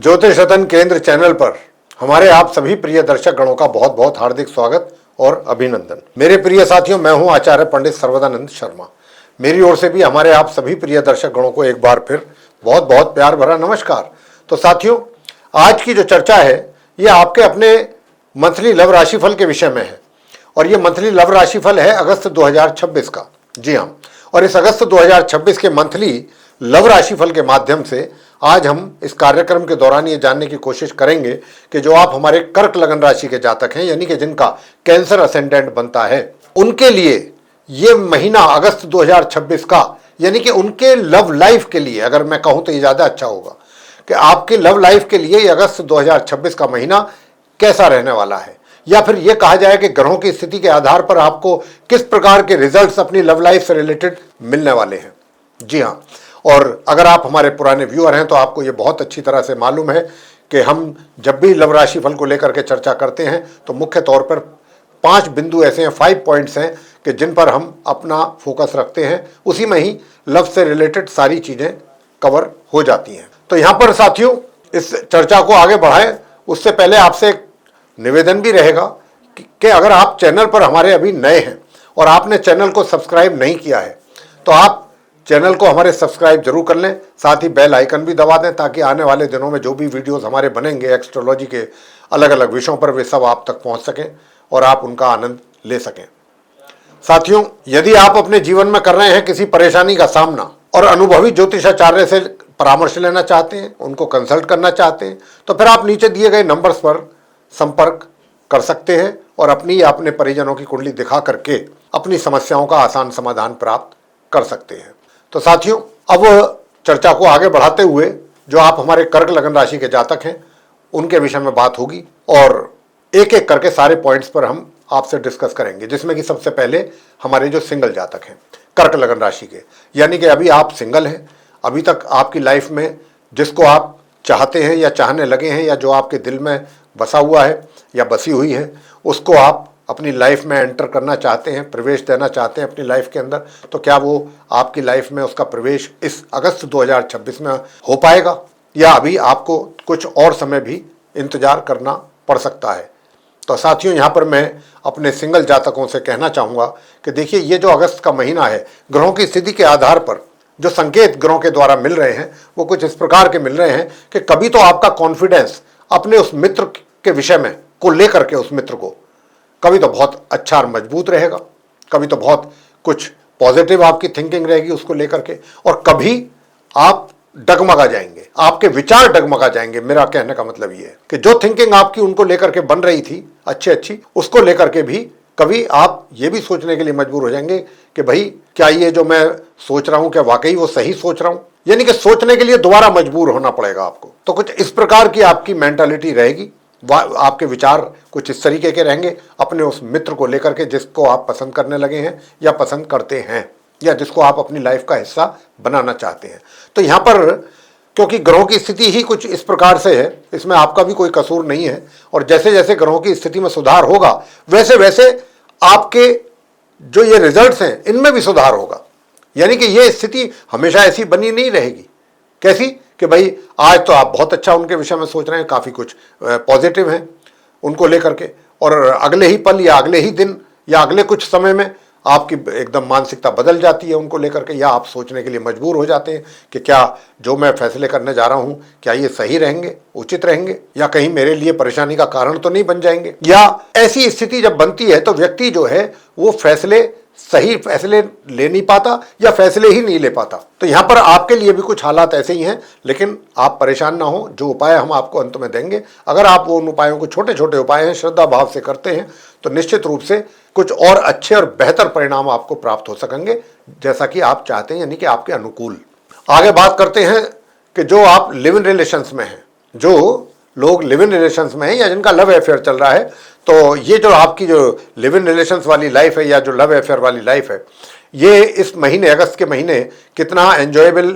ज्योतिष रतन केंद्र चैनल पर हमारे आप सभी प्रिय दर्शक गणों का बहुत बहुत हार्दिक स्वागत और अभिनंदन। मेरे प्रिय साथियों, मैं हूं आचार्य पंडित सर्वदानंद शर्मा। मेरी ओर से भी हमारे आप सभी प्रिय दर्शक गणों को एक बार फिर बहुत बहुत प्यार भरा नमस्कार। तो साथियों, आज की जो चर्चा है ये आपके अपने मंथली लव राशिफल के विषय में है और ये मंथली लव राशिफल है अगस्त 2026 का। जी हाँ, और इस अगस्त 2026 के मंथली लव राशिफल के माध्यम से आज हम इस कार्यक्रम के दौरान ये जानने की कोशिश करेंगे कि जो आप हमारे कर्क लगन राशि के जातक हैं, यानी कि जिनका कैंसर असेंडेंट बनता है, उनके लिए ये महीना अगस्त 2026 का, यानी कि उनके लव लाइफ के लिए, अगर मैं कहूं तो ये ज़्यादा अच्छा होगा कि आपके लव लाइफ के लिए अगस्त 2026 का महीना कैसा रहने वाला है, या फिर यह कहा जाए कि ग्रहों की स्थिति के आधार पर आपको किस प्रकार के रिजल्ट्स अपनी लव लाइफ से रिलेटेड मिलने वाले हैं। जी हाँ, और अगर आप हमारे पुराने व्यूअर हैं तो आपको ये बहुत अच्छी तरह से मालूम है कि हम जब भी लव राशि फल को लेकर के चर्चा करते हैं तो मुख्य तौर पर 5 बिंदु ऐसे हैं, 5 पॉइंट्स हैं कि जिन पर हम अपना फोकस रखते हैं, उसी में ही लव से रिलेटेड सारी चीज़ें कवर हो जाती हैं। तो यहाँ पर साथियों, इस चर्चा को आगे बढ़ाएं उससे पहले आपसे एक निवेदन भी रहेगा कि अगर आप चैनल पर हमारे अभी नए हैं और आपने चैनल को सब्सक्राइब नहीं किया है तो आप चैनल को हमारे सब्सक्राइब जरूर कर लें, साथ ही बेल आइकन भी दबा दें ताकि आने वाले दिनों में जो भी वीडियोस हमारे बनेंगे एस्ट्रोलॉजी के अलग अलग विषयों पर, वे सब आप तक पहुंच सकें और आप उनका आनंद ले सकें। साथियों, यदि आप अपने जीवन में कर रहे हैं किसी परेशानी का सामना और अनुभवी ज्योतिषाचार्य से परामर्श लेना चाहते हैं, उनको कंसल्ट करना चाहते हैं, तो फिर आप नीचे दिए गए नंबर्स पर संपर्क कर सकते हैं और अपनी या अपने परिजनों की कुंडली दिखा करके अपनी समस्याओं का आसान समाधान प्राप्त कर सकते हैं। तो साथियों, अब चर्चा को आगे बढ़ाते हुए जो आप हमारे कर्क लगन राशि के जातक हैं उनके विषय में बात होगी और एक एक करके सारे पॉइंट्स पर हम आपसे डिस्कस करेंगे, जिसमें कि सबसे पहले हमारे जो सिंगल जातक हैं कर्क लगन राशि के, यानी कि अभी आप सिंगल हैं, अभी तक आपकी लाइफ में जिसको आप चाहते हैं या चाहने लगे हैं या जो आपके दिल में बसा हुआ है या बसी हुई है, उसको आप अपनी लाइफ में एंटर करना चाहते हैं, प्रवेश देना चाहते हैं अपनी लाइफ के अंदर, तो क्या वो आपकी लाइफ में उसका प्रवेश इस अगस्त 2026 में हो पाएगा या अभी आपको कुछ और समय भी इंतजार करना पड़ सकता है। तो साथियों, यहाँ पर मैं अपने सिंगल जातकों से कहना चाहूँगा कि देखिए, ये जो अगस्त का महीना है, ग्रहों की स्थिति के आधार पर जो संकेत ग्रहों के द्वारा मिल रहे हैं वो कुछ इस प्रकार के मिल रहे हैं कि कभी तो आपका कॉन्फिडेंस अपने उस मित्र के विषय में को लेकर के, उस मित्र को कभी तो बहुत अच्छा और मजबूत रहेगा, कभी तो बहुत कुछ पॉजिटिव आपकी थिंकिंग रहेगी उसको लेकर के, और कभी आप डगमगा जाएंगे, आपके विचार डगमगा जाएंगे। मेरा कहने का मतलब ये है कि जो थिंकिंग आपकी उनको लेकर के बन रही थी अच्छी, उसको लेकर के भी कभी आप ये भी सोचने के लिए मजबूर हो जाएंगे कि भाई क्या ये जो मैं सोच रहा हूं क्या वाकई वो सही सोच रहा हूं, यानी कि सोचने के लिए दोबारा मजबूर होना पड़ेगा आपको। तो कुछ इस प्रकार की आपकी मेंटालिटी रहेगी, आपके विचार कुछ इस तरीके के रहेंगे अपने उस मित्र को लेकर के जिसको आप पसंद करने लगे हैं या पसंद करते हैं या जिसको आप अपनी लाइफ का हिस्सा बनाना चाहते हैं। तो यहाँ पर क्योंकि ग्रहों की स्थिति ही कुछ इस प्रकार से है, इसमें आपका भी कोई कसूर नहीं है, और जैसे जैसे ग्रहों की स्थिति में सुधार होगा वैसे वैसे आपके जो ये रिजल्ट्स हैं इनमें भी सुधार होगा। यानी कि ये स्थिति हमेशा ऐसी बनी नहीं रहेगी। कैसी कि भाई आज तो आप बहुत अच्छा उनके विषय में सोच रहे हैं, काफ़ी कुछ पॉजिटिव हैं उनको लेकर के, और अगले ही पल या अगले ही दिन या अगले कुछ समय में आपकी एकदम मानसिकता बदल जाती है उनको लेकर के, या आप सोचने के लिए मजबूर हो जाते हैं कि क्या जो मैं फैसले करने जा रहा हूं क्या ये सही रहेंगे, उचित रहेंगे, या कहीं मेरे लिए परेशानी का कारण तो नहीं बन जाएंगे। या ऐसी स्थिति जब बनती है तो व्यक्ति जो है वो सही फैसले ले नहीं पाता या फैसले ही नहीं ले पाता। तो यहाँ पर आपके लिए भी कुछ हालात ऐसे ही हैं, लेकिन आप परेशान ना हो, जो उपाय हम आपको अंत में देंगे, अगर आप उन उपायों को, छोटे छोटे उपाय हैं, श्रद्धा भाव से करते हैं तो निश्चित रूप से कुछ और अच्छे और बेहतर परिणाम आपको प्राप्त हो सकेंगे जैसा कि आप चाहते हैं, यानी कि आपके अनुकूल। आगे बात करते हैं कि जो आप लिव इन रिलेशंस में हैं, जो लोग लिव इन रिलेशंस में हैं या जिनका लव अफेयर चल रहा है, तो ये जो आपकी जो लिव इन रिलेशंस वाली लाइफ है या जो लव अफेयर वाली लाइफ है, ये इस महीने, अगस्त के महीने कितना एंजॉयबल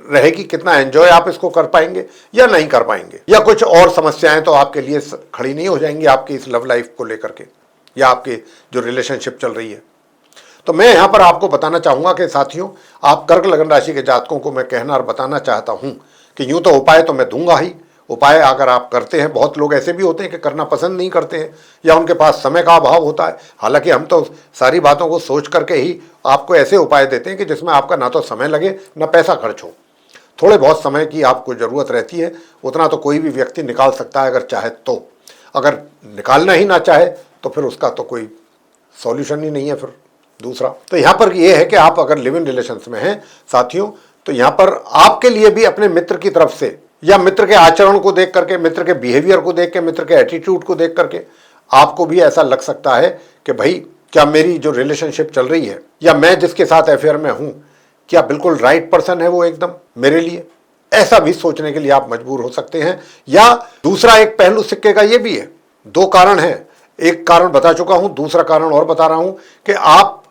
रहेगी, कितना एंजॉय आप इसको कर पाएंगे या नहीं कर पाएंगे, या कुछ और समस्याएं तो आपके लिए खड़ी नहीं हो जाएंगी आपकी इस लव लाइफ को लेकर के या आपकी जो रिलेशनशिप चल रही है। तो मैं यहाँ पर आपको बताना चाहूँगा कि साथियों, आप कर्क लगन राशि के जातकों को मैं कहना और बताना चाहता हूँ कि यूँ तो उपाय तो मैं दूंगा ही, उपाय अगर आप करते हैं, बहुत लोग ऐसे भी होते हैं कि करना पसंद नहीं करते हैं या उनके पास समय का अभाव होता है। हालांकि हम तो सारी बातों को सोच करके ही आपको ऐसे उपाय देते हैं कि जिसमें आपका ना तो समय लगे ना पैसा खर्च हो। थोड़े बहुत समय की आपको ज़रूरत रहती है, उतना तो कोई भी व्यक्ति निकाल सकता है अगर चाहे तो। अगर निकालना ही ना चाहे तो फिर उसका तो कोई सॉल्यूशन ही नहीं है। फिर दूसरा तो यहाँ पर ये है कि आप अगर लिव इन रिलेशंस में हैं साथियों, तो यहाँ पर आपके लिए भी अपने मित्र की तरफ से या मित्र के आचरण को देख करके, मित्र के बिहेवियर को देख के, मित्र के एटीट्यूड को देख करके आपको भी ऐसा लग सकता है कि भाई क्या मेरी जो रिलेशनशिप चल रही है या मैं जिसके साथ अफेयर में हूं, क्या बिल्कुल राइट पर्सन है वो एकदम मेरे लिए। ऐसा भी सोचने के लिए आप मजबूर हो सकते हैं। या दूसरा एक पहलू सिक्के का ये भी है, दो कारण हैं। एक कारण बता चुका हूं, दूसरा कारण और बता रहा हूं कि आप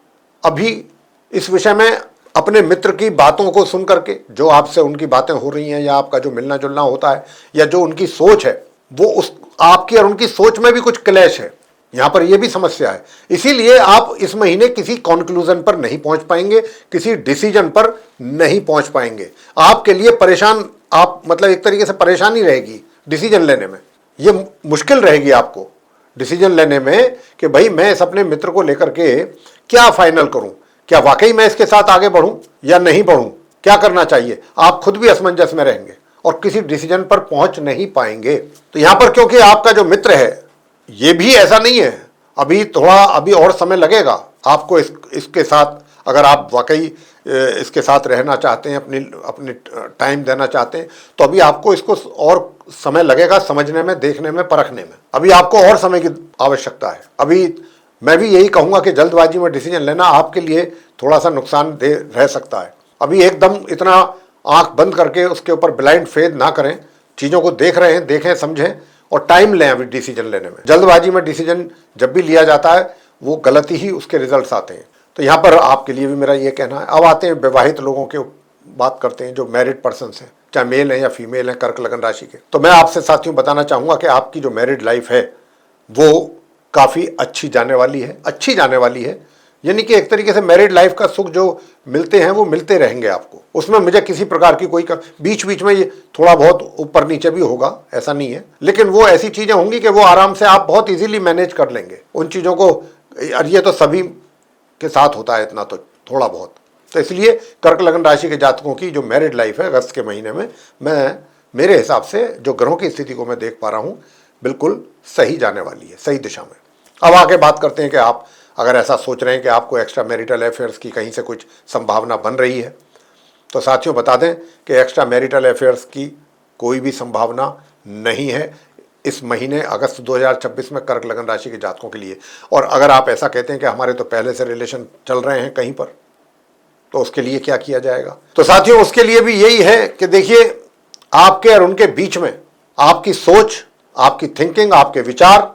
अभी इस विषय में अपने मित्र की बातों को सुन करके, जो आपसे उनकी बातें हो रही हैं या आपका जो मिलना जुलना होता है या जो उनकी सोच है, वो उस आपकी और उनकी सोच में भी कुछ क्लैश है। यहां पर यह भी समस्या है। इसीलिए आप इस महीने किसी कंक्लूजन पर नहीं पहुंच पाएंगे, किसी डिसीजन पर नहीं पहुंच पाएंगे। आपके लिए परेशान, आप मतलब एक तरीके से परेशानी रहेगी डिसीजन लेने में। यह मुश्किल रहेगी आपको डिसीजन लेने में कि भाई मैं इस अपने मित्र को लेकर के क्या फाइनल करूं, क्या वाकई मैं इसके साथ आगे बढ़ूं या नहीं बढ़ूं, क्या करना चाहिए। आप खुद भी असमंजस में रहेंगे और किसी डिसीजन पर पहुंच नहीं पाएंगे। तो यहां पर क्योंकि आपका जो मित्र है ये भी ऐसा नहीं है, अभी और समय लगेगा आपको इसके साथ, अगर आप वाकई इसके साथ रहना चाहते हैं, अपनी टाइम देना चाहते हैं, तो अभी आपको इसको और समय लगेगा समझने में, देखने में, परखने में। अभी आपको और समय की आवश्यकता है। अभी मैं भी यही कहूंगा कि जल्दबाजी में डिसीजन लेना आपके लिए थोड़ा सा नुकसानदेह रह सकता है। अभी एकदम इतना आंख बंद करके उसके ऊपर ब्लाइंड फेथ ना करें, चीज़ों को देख रहे हैं, देखें, समझें और टाइम लें अभी डिसीजन लेने में। जल्दबाजी में डिसीजन जब भी लिया जाता है वो गलती ही उसके रिजल्ट्स आते हैं। तो यहाँ पर आपके लिए भी मेरा ये कहना है। अब आते हैं विवाहित लोगों के बात करते हैं, जो मैरिड पर्सन्स हैं, चाहे मेल हैं या फीमेल हैं, कर्क लगन राशि के। तो मैं आपसे साथियों बताना चाहूँगा कि आपकी जो मैरिड लाइफ है वो काफ़ी अच्छी जाने वाली है। यानी कि एक तरीके से मैरिड लाइफ का सुख जो मिलते हैं वो मिलते रहेंगे आपको। उसमें मुझे किसी प्रकार की कोई बीच बीच में ये थोड़ा बहुत ऊपर नीचे भी होगा, ऐसा नहीं है, लेकिन वो ऐसी चीज़ें होंगी कि वो आराम से आप बहुत इजीली मैनेज कर लेंगे उन चीज़ों को। और ये तो सभी के साथ होता है इतना तो थोड़ा बहुत। तो इसलिए कर्क लगन राशि के जातकों की जो मैरिड लाइफ है अगस्त के महीने में, मेरे हिसाब से जो ग्रहों की स्थिति को मैं देख पा रहा हूँ, बिल्कुल सही जाने वाली है, सही दिशा में। अब आगे बात करते हैं कि आप अगर ऐसा सोच रहे हैं कि आपको एक्स्ट्रा मैरिटल अफेयर्स की कहीं से कुछ संभावना बन रही है, तो साथियों बता दें कि एक्स्ट्रा मैरिटल अफेयर्स की कोई भी संभावना नहीं है इस महीने अगस्त 2026 में कर्क लगन राशि के जातकों के लिए। और अगर आप ऐसा कहते हैं कि हमारे तो पहले से रिलेशन चल रहे हैं कहीं पर, तो उसके लिए क्या किया जाएगा। तो साथियों उसके लिए भी यही है कि देखिए, आपके और उनके बीच में आपकी सोच, आपकी थिंकिंग, आपके विचार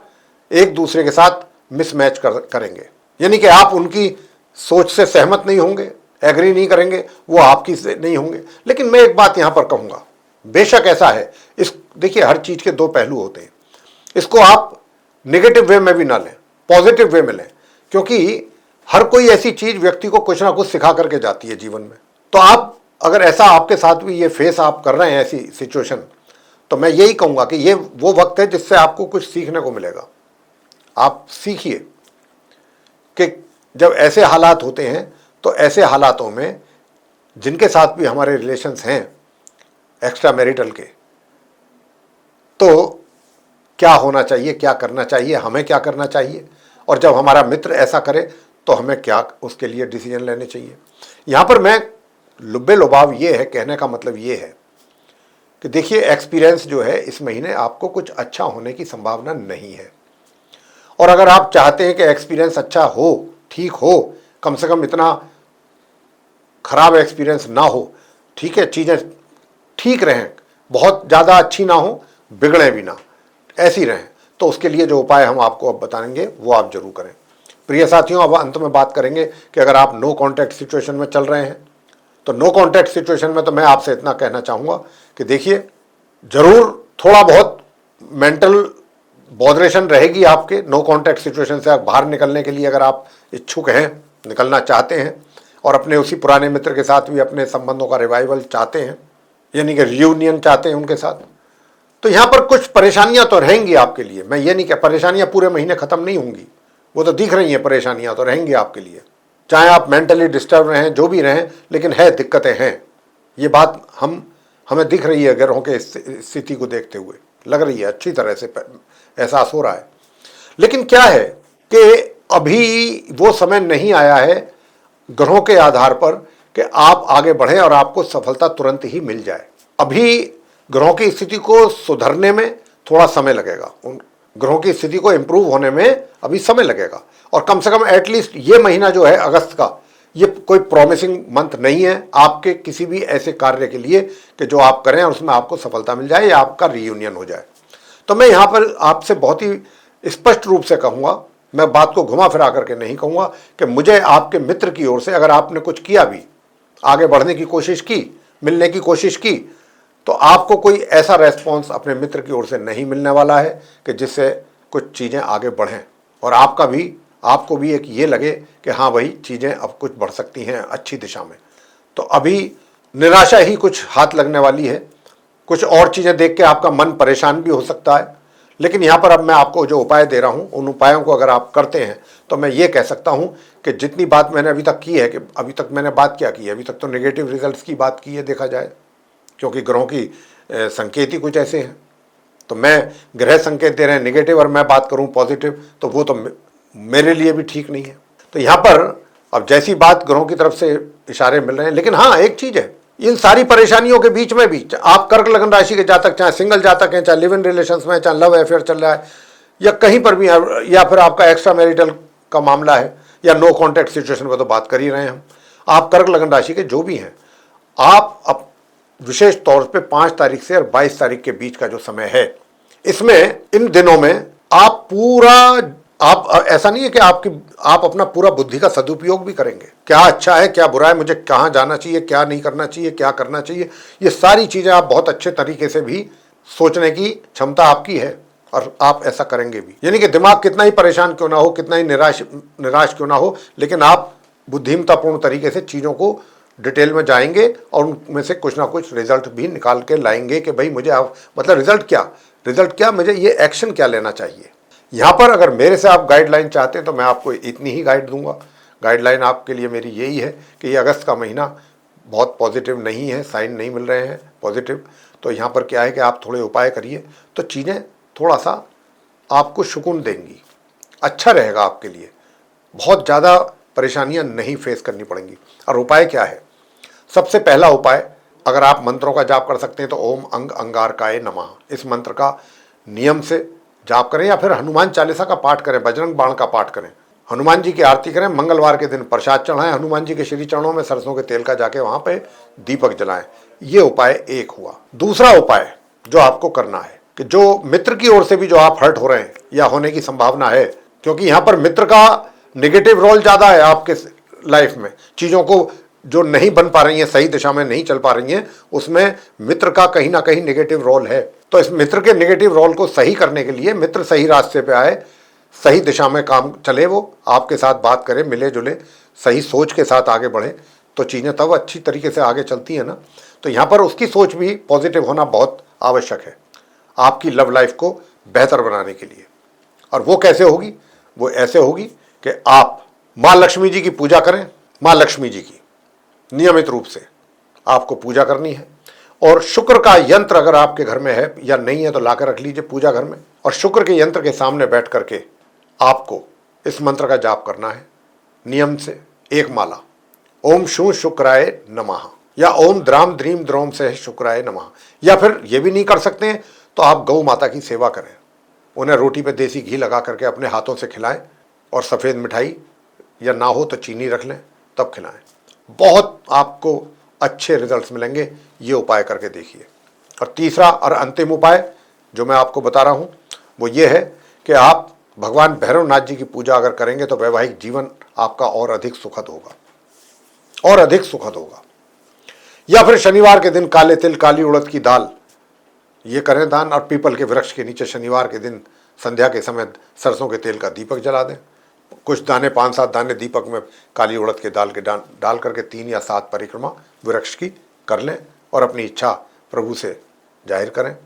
एक दूसरे के साथ मिसमैच करेंगे। यानी कि आप उनकी सोच से सहमत नहीं होंगे, एग्री नहीं करेंगे, वो आपकी से नहीं होंगे। लेकिन मैं एक बात यहाँ पर कहूँगा, बेशक ऐसा है, देखिए हर चीज़ के दो पहलू होते हैं। इसको आप नेगेटिव वे में भी ना लें, पॉजिटिव वे में लें, क्योंकि हर कोई ऐसी चीज़ व्यक्ति को कुछ ना कुछ सिखा करके जाती है जीवन में। तो आप अगर ऐसा आपके साथ भी ये फेस आप कर रहे हैं ऐसी सिचुएशन, तो मैं यही कहूँगा कि ये वो वक्त है जिससे आपको कुछ सीखने को मिलेगा। आप सीखिए कि जब ऐसे हालात होते हैं तो ऐसे हालातों में जिनके साथ भी हमारे रिलेशंस हैं एक्स्ट्रा मैरिटल के, तो क्या होना चाहिए, क्या करना चाहिए, हमें क्या करना चाहिए, और जब हमारा मित्र ऐसा करे तो हमें क्या उसके लिए डिसीजन लेने चाहिए। यहाँ पर मैं लुब्बे लुभाव ये है, कहने का मतलब ये है कि देखिए एक्सपीरियंस जो है इस महीने आपको कुछ अच्छा होने की संभावना नहीं है। और अगर आप चाहते हैं कि एक्सपीरियंस अच्छा हो, ठीक हो, कम से कम इतना खराब एक्सपीरियंस ना हो, ठीक है, चीज़ें ठीक रहें, बहुत ज़्यादा अच्छी ना हो, बिगड़े भी ना, ऐसी रहें, तो उसके लिए जो उपाय हम आपको अब बताएंगे वो आप जरूर करें। प्रिय साथियों, अब अंत में बात करेंगे कि अगर आप नो कॉन्टैक्ट सिचुएशन में चल रहे हैं, तो नो कॉन्टैक्ट सिचुएशन में तो मैं आपसे इतना कहना चाहूँगा कि देखिए ज़रूर थोड़ा बहुत मेंटल बॉदरेशन रहेगी आपके नो कॉन्टैक्ट सिचुएशन से बाहर निकलने के लिए। अगर आप इच्छुक हैं, निकलना चाहते हैं और अपने उसी पुराने मित्र के साथ भी अपने संबंधों का रिवाइवल चाहते हैं, यानी कि रियूनियन चाहते हैं उनके साथ, तो यहां पर कुछ परेशानियां तो रहेंगी आपके लिए, मैं ये नहीं कह, परेशानियां पूरे महीने खत्म नहीं होंगी, वो तो दिख रही हैं, परेशानियां तो रहेंगी आपके लिए, चाहे आप मेंटली डिस्टर्ब रहें, जो भी रहें, लेकिन है, दिक्कतें हैं। ये बात हमें दिख रही है, ग्रहों के स्थिति को देखते हुए लग रही है, अच्छी तरह से एहसास हो रहा है। लेकिन क्या है कि अभी वो समय नहीं आया है ग्रहों के आधार पर कि आप आगे बढ़ें और आपको सफलता तुरंत ही मिल जाए। अभी ग्रहों की स्थिति को सुधरने में थोड़ा समय लगेगा, उन ग्रहों की स्थिति को इंप्रूव होने में अभी समय लगेगा, और कम से कम एटलीस्ट ये महीना जो है अगस्त का, ये कोई प्रॉमिसिंग मंथ नहीं है आपके किसी भी ऐसे कार्य के लिए कि जो आप करें और उसमें आपको सफलता मिल जाए या आपका रीयूनियन हो जाए। तो मैं यहाँ पर आपसे बहुत ही स्पष्ट रूप से कहूँगा, मैं बात को घुमा फिरा करके नहीं कहूँगा, कि मुझे आपके मित्र की ओर से अगर आपने कुछ किया भी, आगे बढ़ने की कोशिश की, मिलने की कोशिश की, तो आपको कोई ऐसा रेस्पॉन्स अपने मित्र की ओर से नहीं मिलने वाला है कि जिससे कुछ चीज़ें आगे बढ़ें और आपको भी एक ये लगे कि हाँ भाई, चीज़ें अब कुछ बढ़ सकती हैं अच्छी दिशा में। तो अभी निराशा ही कुछ हाथ लगने वाली है, कुछ और चीज़ें देख के आपका मन परेशान भी हो सकता है। लेकिन यहाँ पर अब मैं आपको जो उपाय दे रहा हूँ, उन उपायों को अगर आप करते हैं तो मैं ये कह सकता हूँ कि जितनी बात मैंने अभी तक की है, कि अभी तक मैंने बात क्या की है, अभी तक तो नेगेटिव रिजल्ट्स की बात की है देखा जाए, क्योंकि ग्रहों की संकेत ही कुछ ऐसे हैं। तो मैं ग्रह संकेत दे रहे हैं नेगेटिव और मैं बात करूं पॉजिटिव, तो वो तो मेरे लिए भी ठीक नहीं है। तो यहाँ पर अब जैसी बात ग्रहों की तरफ से इशारे मिल रहे हैं, लेकिन हाँ एक चीज़ है, इन सारी परेशानियों के बीच में भी आप कर्क लगन राशि के जातक, चाहे सिंगल जातक हैं, चाहे लिव इन रिलेशंस में, चाहे लव अफेयर चल रहा है या कहीं पर भी, या फिर आपका एक्स्ट्रा मैरिटल का मामला है या नो कॉन्टैक्ट सिचुएशन पर तो बात कर ही रहे हैं हम, आप कर्क लगन राशि के जो भी हैं, आप विशेष तौर पे 5 तारीख से और 22 तारीख के बीच का जो समय है, इसमें इन दिनों में आप ऐसा नहीं है कि आप अपना पूरा बुद्धि का सदुपयोग भी करेंगे, क्या अच्छा है क्या बुरा है, मुझे कहाँ जाना चाहिए, क्या नहीं करना चाहिए, क्या करना चाहिए, ये सारी चीज़ें आप बहुत अच्छे तरीके से भी सोचने की क्षमता आपकी है और आप ऐसा करेंगे भी। यानी कि दिमाग कितना ही परेशान क्यों ना हो, कितना ही निराश क्यों ना हो, लेकिन आप बुद्धिमत्तापूर्ण तरीके से चीज़ों को डिटेल में जाएंगे और उनमें से कुछ ना कुछ रिजल्ट भी निकाल के लाएंगे कि भाई मुझे मतलब रिजल्ट क्या, मुझे ये एक्शन क्या लेना चाहिए। यहाँ पर अगर मेरे से आप गाइडलाइन चाहते हैं तो मैं आपको इतनी ही गाइड दूंगा। गाइडलाइन आपके लिए मेरी यही है कि ये अगस्त का महीना बहुत पॉजिटिव नहीं है, साइन नहीं मिल रहे हैं पॉजिटिव। तो यहाँ पर क्या है कि आप थोड़े उपाय करिए तो चीज़ें थोड़ा सा आपको सुकून देंगी, अच्छा रहेगा आपके लिए, बहुत ज़्यादा परेशानियाँ नहीं फेस करनी पड़ेंगी। और उपाय क्या है, सबसे पहला उपाय, अगर आप मंत्रों का जाप कर सकते हैं तो ओम अंग अंगारकाय नमः, इस मंत्र का नियम से जाप करें, या फिर हनुमान चालीसा का पाठ करें, बजरंग बाण का पाठ करें, हनुमान जी की आरती करें, मंगलवार के दिन प्रसाद चढ़ाएं, हनुमान जी के श्री चरणों में सरसों के तेल का जाके वहाँ पे दीपक जलाएं। ये उपाय एक हुआ। दूसरा उपाय जो आपको करना है कि जो मित्र की ओर से भी जो आप हर्ट हो रहे हैं या होने की संभावना है, क्योंकि यहाँ पर मित्र का नेगेटिव रोल ज़्यादा है आपके लाइफ में, चीज़ों को जो नहीं बन पा रही हैं, सही दिशा में नहीं चल पा रही हैं, उसमें मित्र का कहीं ना कहीं नेगेटिव रोल है। तो इस मित्र के नेगेटिव रोल को सही करने के लिए मित्र सही रास्ते पे आए, सही दिशा में काम चले, वो आपके साथ बात करें, मिले जुले, सही सोच के साथ आगे बढ़े, तो चीज़ें तब अच्छी तरीके से आगे चलती हैं ना। तो यहाँ पर उसकी सोच भी पॉजिटिव होना बहुत आवश्यक है आपकी लव लाइफ को बेहतर बनाने के लिए। और वो कैसे होगी, वो ऐसे होगी कि आप माँ लक्ष्मी जी की पूजा करें। माँ लक्ष्मी जी की नियमित रूप से आपको पूजा करनी है, और शुक्र का यंत्र अगर आपके घर में है या नहीं है तो लाकर रख लीजिए पूजा घर में, और शुक्र के यंत्र के सामने बैठ करके आपको इस मंत्र का जाप करना है नियम से, एक माला, ओम शू शुक्राय नमः या ओम द्राम द्रीम द्रोम से शुक्राय नमः। या फिर ये भी नहीं कर सकते हैं तो आप गौ माता की सेवा करें, उन्हें रोटी पे देसी घी लगा करके अपने हाथों से खिलाएं, और सफ़ेद मिठाई या ना हो तो चीनी रख लें तब खिलाएं। बहुत आपको अच्छे रिजल्ट्स मिलेंगे, ये उपाय करके देखिए। और तीसरा और अंतिम उपाय जो मैं आपको बता रहा हूँ वो ये है कि आप भगवान भैरवनाथ जी की पूजा अगर करेंगे तो वैवाहिक जीवन आपका और अधिक सुखद होगा, और अधिक सुखद होगा। या फिर शनिवार के दिन काले तिल काली उड़द की दाल ये करें दान, और पीपल के वृक्ष के नीचे शनिवार के दिन संध्या के समय सरसों के तेल का दीपक जला दें। कुछ दाने, 5-7 दाने दीपक में काली उड़द के दाल के डाल करके 3 या 7 परिक्रमा वृक्ष की कर लें और अपनी इच्छा प्रभु से जाहिर करें।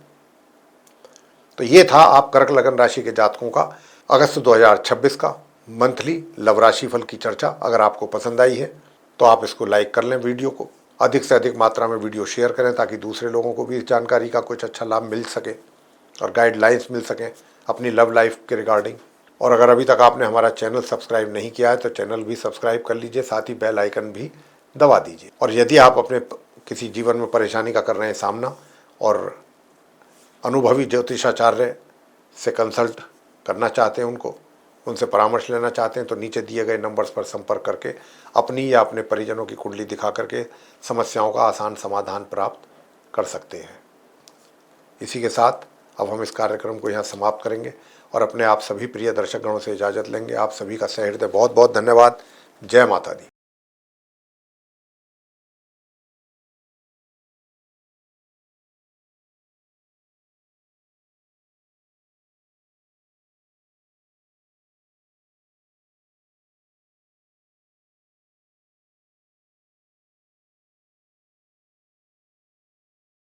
तो ये था आप कर्क लगन राशि के जातकों का अगस्त 2026 का मंथली लव राशि फल की चर्चा। अगर आपको पसंद आई है तो आप इसको लाइक कर लें, वीडियो को अधिक से अधिक मात्रा में वीडियो शेयर करें ताकि दूसरे लोगों को भी इस जानकारी का कुछ अच्छा लाभ मिल सके और गाइडलाइंस मिल सकें अपनी लव लाइफ के रिगार्डिंग। और अगर अभी तक आपने हमारा चैनल सब्सक्राइब नहीं किया है तो चैनल भी सब्सक्राइब कर लीजिए, साथ ही बेल आइकन भी दबा दीजिए। और यदि आप अपने किसी जीवन में परेशानी का कर रहे हैं सामना और अनुभवी ज्योतिषाचार्य से कंसल्ट करना चाहते हैं, उनसे परामर्श लेना चाहते हैं, तो नीचे दिए गए नंबर्स पर संपर्क करके अपनी या अपने परिजनों की कुंडली दिखा करके समस्याओं का आसान समाधान प्राप्त कर सकते हैं। इसी के साथ अब हम इस कार्यक्रम को यहाँ समाप्त करेंगे और अपने आप सभी प्रिय दर्शक गणों से इजाज़त लेंगे। आप सभी का सहृदय बहुत बहुत धन्यवाद। जय माता दी।